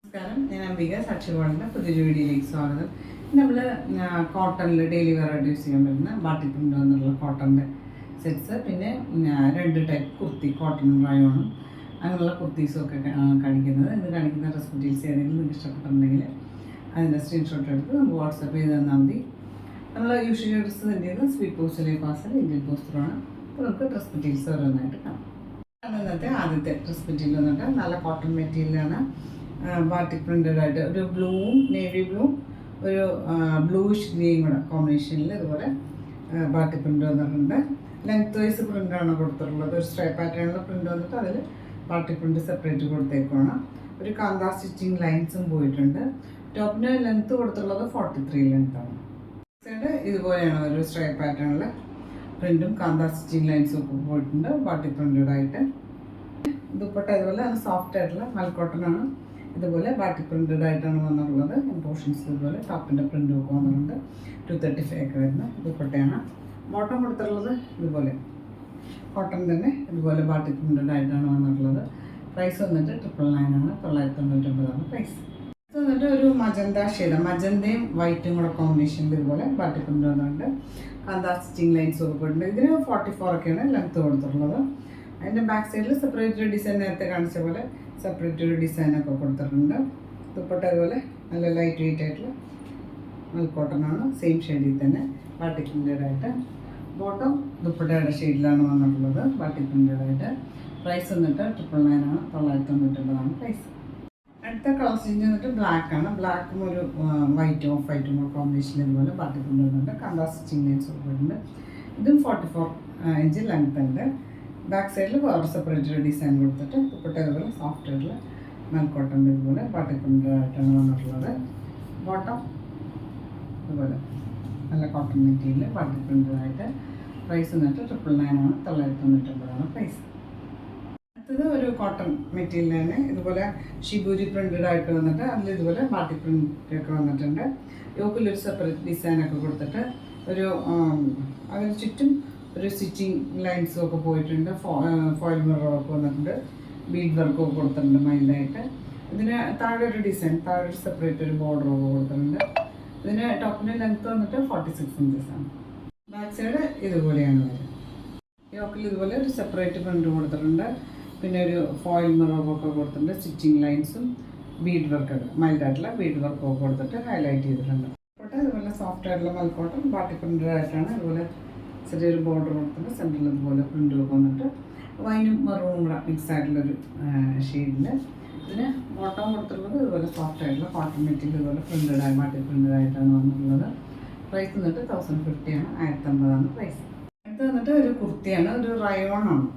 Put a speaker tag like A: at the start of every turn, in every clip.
A: നമസ്കാരം, ഞാൻ അംബിക സാക്ഷിവാളിൻ്റെ പുതിയൊരു വീഡിയോയിലേക്ക് സ്വാഗതം. നമ്മൾ കോട്ടണിൽ ഡെയിലി വെയറായിട്ട് യൂസ് ചെയ്യാൻ പറ്റുന്ന ബാട്ടിക് പ്രിൻ്റ് എന്നുള്ള കോട്ടൻ്റെ സെറ്റ്സ്, പിന്നെ 2 ടൈപ്പ് കുർത്തി, കോട്ടൺ റയോണും അങ്ങനെയുള്ള കുർത്തീസും ഒക്കെ കാണിക്കുന്നത്. ഇത് കാണിക്കുന്ന ഡ്രസ് മെറ്റീരിയൽസ് ഏതെങ്കിലും നിങ്ങൾക്ക് ഇഷ്ടപ്പെട്ടിട്ടുണ്ടെങ്കിൽ അതിൻ്റെ സ്ക്രീൻഷോട്ട് എടുത്ത് നമുക്ക് വാട്സപ്പ് ചെയ്ത് തന്നാൽ മതി. നമ്മൾ യൂഷ്വലി ഡ്രസ്സ് സെൻഡ് ചെയ്യുന്നത് സ്പീഡ് പോസ്റ്റിലെ പാർസൽ, ഇന്ത്യൻ പോസ്റ്ററാണ്. അപ്പോൾ നമുക്ക് ഡ്രസ് മെറ്റീരിയൽസ് ഓരോന്നായിട്ട് കാണാം. ഇന്നത്തെ ആദ്യത്തെ ഡ്രസ് മെറ്റീരിയൽ വന്നിട്ട് നല്ല കോട്ടൺ മെറ്റീരിയലാണ്. ബാട്ടിക് പ്രിൻ്റഡ് ആയിട്ട് ഒരു ബ്ലൂവും നേവി ബ്ലൂവും ഒരു ബ്ലൂയിഷ് ഗ്രീയും കൂടെ കോമ്പിനേഷനിൽ ഇതുപോലെ ബാട്ടിക് പ്രിൻ്റ് വന്നിട്ടുണ്ട്. ലെങ്ത് വൈസ് പ്രിൻ്റാണ് കൊടുത്തിട്ടുള്ളത്. ഒരു സ്ട്രൈപ്പ് പാറ്റേണിലുള്ള പ്രിൻ്റ് വന്നിട്ട് അതിൽ ബാട്ടിക് പ്രിൻ്റ് സെപ്പറേറ്റ് കൊടുത്തേക്കുവാണ്. ഒരു കാന്താ സ്റ്റിച്ചിങ് ലൈൻസും പോയിട്ടുണ്ട്. ടോപ്പിന് ലെങ്ത്ത് കൊടുത്തിട്ടുള്ളത് 43 ലെങ്ത്താണ്. ഇതുപോലെയാണ് ഒരു സ്ട്രൈപ്പ് പാറ്റേണിൽ പ്രിൻറ്റും കാന്താ സ്റ്റിച്ചിങ് ലൈൻസും ഒക്കെ പോയിട്ടുണ്ട് ബാട്ടിക് പ്രിൻ്റഡ് ആയിട്ട്. ദുപ്പട്ട ഇതുപോലെ സോഫ്റ്റ് ആയിട്ടുള്ള മൽക്കോട്ടനാണ്. ഇതുപോലെ ബാട്ടിക് പ്രിൻ്റഡ് ആയിട്ടാണ് വന്നിട്ടുള്ളത്. പോർഷൻസ് ഇതുപോലെ ടോപ്പിൻ്റെ പ്രിൻ്റും ഒക്കെ വന്നിട്ടുണ്ട്. 235 ഒക്കെ വരുന്ന ദുപ്പട്ടയാണ്. ബോട്ടം കൊടുത്തിട്ടുള്ളത് ഇതുപോലെ കോട്ടൺ തന്നെ ഇതുപോലെ ബാട്ടിക് പ്രിൻ്റഡ് ആയിട്ടാണ് വന്നിട്ടുള്ളത്. പ്രൈസ് വന്നിട്ട് 999 ആണ്, 999 പ്രൈസ്. ഇത് വന്നിട്ട് ഒരു മജന്ത ഷെയ്ഡ്, മജന്തയും വൈറ്റും കൂടെ കോമ്പിനേഷനിൽ ഇതുപോലെ ബാട്ടിക് പ്രിൻ്റ് വന്നിട്ടുണ്ട്. കാന്താ സ്റ്റിച്ചിങ് ലൈൻസ് ഒക്കെ പോയിട്ടുണ്ട്. ഇതിന് 44 ഒക്കെയാണ് ലെങ്ത്ത് കൊടുത്തിട്ടുള്ളത്. അതിൻ്റെ ബാക്ക് സൈഡിൽ സെപ്പറേറ്റ് ഒരു ഡിസൈൻ, നേരത്തെ കാണിച്ച പോലെ സെപ്പറേറ്റ് ഒരു ഡിസൈനൊക്കെ കൊടുത്തിട്ടുണ്ട്. ദുപ്പട്ട അതുപോലെ നല്ല ലൈറ്റ് വെയിറ്റ് ആയിട്ടുള്ള മൽക്കോട്ടനാണ്. സെയിം ഷെയ്ഡിൽ തന്നെ ബാട്ടിക് പ്രിൻ്റഡ് ആയിട്ട്. ബോട്ടം ദുപ്പട്ടയുടെ ഷെയ്ഡിലാണ് വന്നിട്ടുള്ളത് ബാട്ടിക് പ്രിൻ്റഡ് ആയിട്ട്. പ്രൈസ് വന്നിട്ട് 999 ആണ്, 999 പ്രൈസ്. അടുത്ത കളർ ചേഞ്ച് വന്നിട്ട് ബ്ലാക്ക് ആണ്. ബ്ലാക്കും ഒരു വൈറ്റും ഓഫ് വൈറ്റും കൂടെ കോമ്പിനേഷനിൽ ഇതുപോലെ ബാട്ടിക് പ്രിൻ്റ് ഉണ്ട്. കാന്താ സ്റ്റിച്ചിങ് ലൈൻസ് കൊടുത്തിട്ടുണ്ട്. ഇതും 44 ഇഞ്ച് ലെങ്ത് ഉണ്ട്. ബാക്ക് സൈഡിൽ വേറെ സെപ്പറേറ്റ് ഒരു ഡിസൈൻ കൊടുത്തിട്ട് ദുപ്പട്ട ഇതുപോലെ സോഫ്റ്റ് ആയിട്ടുള്ള മൽക്കോട്ടൻ്റെ ഇതുപോലെ ബാട്ടിക് പ്രിൻ്റഡ് ആയിട്ടാണ് വന്നിട്ടുള്ളത്. ബോട്ടം ഇതുപോലെ നല്ല കോട്ടൺ മെറ്റീരിയൽ ബാട്ടിക് പ്രിൻ്റഡ് ആയിട്ട്. പ്രൈസ് വന്നിട്ട് 999 ആണ്, 999 പ്രൈസ്. അടുത്തത് ഒരു കോട്ടൺ മെറ്റീരിയൽ തന്നെ ഇതുപോലെ ഷിബൂരി പ്രിൻ്റഡ് ആയിട്ട് വന്നിട്ട് അതിൽ ഇതുപോലെ ബാട്ടിക് പ്രിൻ്റ് ഒക്കെ വന്നിട്ടുണ്ട്. യോക്കിലൊരു സെപ്പറേറ്റ് ഡിസൈനൊക്കെ കൊടുത്തിട്ട് ഒരു അതിന് ചുറ്റും ഒരു സ്റ്റിച്ചിങ് ലൈൻസും ഒക്കെ പോയിട്ടുണ്ട്. ഫോയിൽ മിററൊക്കെ വന്നിട്ടുണ്ട്. ബീഡ് വർക്കൊക്കെ കൊടുത്തിട്ടുണ്ട് മൈൽഡായിട്ട്. ഇതിന് താഴെ ഒരു ഡിസൈൻ, താഴെ ഒരു സെപ്പറേറ്റ് ഒരു ബോർഡറൊക്കെ കൊടുത്തിട്ടുണ്ട്. ഇതിന് ടോപ്പിൻ്റെ ലെങ്ത്ത് വന്നിട്ട് 46 ഇഞ്ചസാണ്. ബാക്ക് സൈഡ് ഇതുപോലെയാണ് വരിക. യോക്കിൽ ഇതുപോലെ ഒരു സെപ്പറേറ്റ് പ്രിൻ്റ് കൊടുത്തിട്ടുണ്ട്. പിന്നെ ഒരു ഫോയിൽ മിററൊക്കെ കൊടുത്തിട്ടുണ്ട്. സ്റ്റിച്ചിങ് ലൈൻസും ബീഡ് വർക്കൊക്കെ മൈൽഡായിട്ടുള്ള ബീഡ് വർക്കൊക്കെ കൊടുത്തിട്ട് ഹൈലൈറ്റ് ചെയ്തിട്ടുണ്ട്. ഇതുപോലെ സോഫ്റ്റ് ആയിട്ടുള്ള മൽക്കോട്ടൺ ബാട്ടിക് പ്രിൻ്റഡ് ആയിട്ടാണ്. ഇതുപോലെ ചെറിയൊരു ബോർഡർ കൊടുത്തിട്ട് സെൻറ്ററിൽ ഇതുപോലെ പ്രിൻ്റ് വന്നിട്ട് വൈനും മെറൂണും കൂടെ മിക്സ് ആയിട്ടുള്ളൊരു ഷെയ്ഡിൽ. ഇതിന് ബോട്ടം കൊടുത്തിട്ടുള്ളത് ഇതുപോലെ സോഫ്റ്റ് ആയിട്ടുള്ള കോട്ടൺ മെറ്റീരിയൽ ഇതുപോലെ പ്രിൻ്റഡ് ആയി ബാട്ടിക് പ്രിൻ്റഡ് ആയിട്ടാണ് വന്നിട്ടുള്ളത്. പ്രൈസ് വന്നിട്ട് 1050 ആണ്, 1050 പ്രൈസ്. അടുത്ത് വന്നിട്ട് ഒരു കുർത്തിയാണ്, ഒരു റയോണാണ്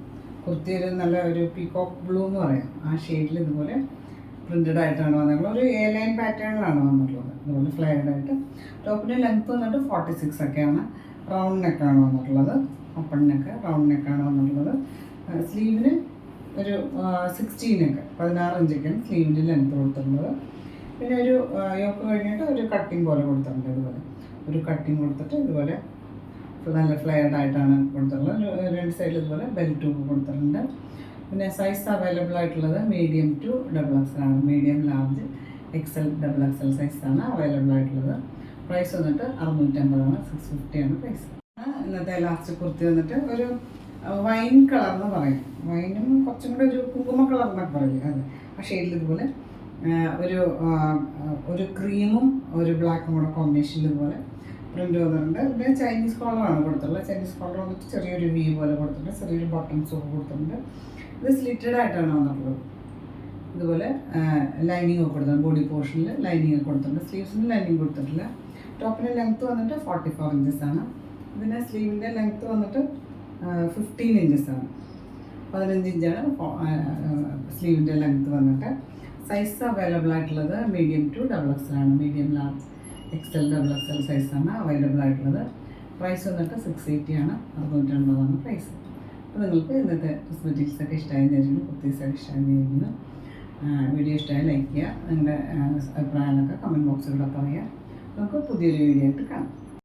A: കുർത്തി. ഒരു നല്ല ഒരു പീകോക്ക് ബ്ലൂ എന്ന് പറയാം, ആ ഷെയ്ഡിൽ ഇതുപോലെ പ്രിൻ്റഡ് ആയിട്ടാണ് വന്നിട്ടുള്ളത്. ഒരു എ ലൈൻ പാറ്റേണിലാണ് വന്നിട്ടുള്ളത്. ഇതുപോലെ ഫ്ലെയർഡ് ആയിട്ട്. ടോപ്പിൻ്റെ ലെങ്ത്ത് വന്നിട്ട് 46 ഒക്കെയാണ്. റൗണ്ട് നെക്കാണ് വന്നിട്ടുള്ളത്. ഓപ്പൺ നെക്ക്, റൗണ്ട് നെക്കാണ് വന്നിട്ടുള്ളത്. സ്ലീവിന് ഒരു 16 16 ഇഞ്ചൊക്കെയാണ് സ്ലീവിൻ്റെ ലെങ്ത്ത് കൊടുത്തിട്ടുള്ളത്. പിന്നെ ഒരു യോക്ക് കഴിഞ്ഞിട്ട് ഒരു കട്ടിങ് പോലെ കൊടുത്തിട്ടുണ്ട്. ഇതുപോലെ ഒരു കട്ടിങ് കൊടുത്തിട്ട് ഇതുപോലെ നല്ല ഫ്ലെയർഡ് ആയിട്ടാണ് കൊടുത്തിട്ടുള്ളത്. 2 സൈഡിൽ ഇതുപോലെ ബെൽറ്റും കൊടുത്തിട്ടുണ്ട്. പിന്നെ സൈസ് അവൈലബിൾ ആയിട്ടുള്ളത് മീഡിയം ടു XXL ആണ്. മീഡിയം, ലാർജ്, XL, XXL സൈസാണ് അവൈലബിൾ ആയിട്ടുള്ളത്. പ്രൈസ് വന്നിട്ട് 650 ആണ്, 650 ആണ് പ്രൈസ്. ഇന്നത്തെ ലാസ്റ്റ് കുർത്തി വന്നിട്ട് ഒരു വൈൻ കളർ എന്ന് പറയും. വൈനും കുറച്ചും കൂടെ ഒരു കുങ്കുമ കളർ എന്നൊക്കെ പറയില്ലേ, അതെ ആ ഷെയ്ഡിൽ ഇതുപോലെ ഒരു ക്രീമും ഒരു ബ്ലാക്കും കൂടെ കോമ്പിനേഷനിൽ ഇതുപോലെ പ്രിൻ്റ് വന്നിട്ടുണ്ട്. പിന്നെ ചൈനീസ് കോളറാണ് കൊടുത്തിട്ടുള്ളത്. ചൈനീസ് കോളർ വന്നിട്ട് ചെറിയൊരു വി പോലെ കൊടുത്തിട്ടുണ്ട്. ചെറിയൊരു ബട്ടൺസ് ഒക്കെ കൊടുത്തിട്ടുണ്ട്. ഇത് സ്ലിറ്റഡ് ആയിട്ടാണ് വന്നിട്ടുള്ളത്. ഇതുപോലെ ലൈനിങ് ഒക്കെ കൊടുത്തിട്ടുണ്ട്. ബോഡി പോർഷനിൽ ലൈനിങ് ഒക്കെ കൊടുത്തിട്ടുണ്ട്. സ്ലീവ്സിന് ലൈനിങ് കൊടുത്തിട്ടില്ല. ടോപ്പിൻ്റെ ലെങ്ത്ത് വന്നിട്ട് 44 ഇഞ്ചസാണ്. ഇതിൻ്റെ സ്ലീവിൻ്റെ ലെങ്ത്ത് വന്നിട്ട് 15 ഇഞ്ചസാണ്. 15 ഇഞ്ചാണ് സ്ലീവിൻ്റെ ലെങ്ത്ത് വന്നിട്ട്. സൈസ് അവൈലബിൾ ആയിട്ടുള്ളത് മീഡിയം ടു XXL ആണ്. മീഡിയം, ലാർജ്, XL, XXL സൈസാണ് അവൈലബിൾ ആയിട്ടുള്ളത്. പ്രൈസ് വന്നിട്ട് 680 ആണ്, 650 പ്രൈസ്. അപ്പോൾ നിങ്ങൾക്ക് ഇന്നത്തെ ഡ്രസ് മെറ്റീരിയൽസൊക്കെ ഇഷ്ടമായി തരുന്നു, കുർത്തീസൊക്കെ ഇഷ്ടമായി തരുന്നു. വീഡിയോ ഇഷ്ടമായി ലൈക്ക് ചെയ്യുക. നിങ്ങളുടെ അഭിപ്രായങ്ങളൊക്കെ കമൻറ്റ് ബോക്സിലൂടെ പറയുക. നമുക്ക് പുതിയൊരു വീഡിയോ ആയിട്ട് കാണാം.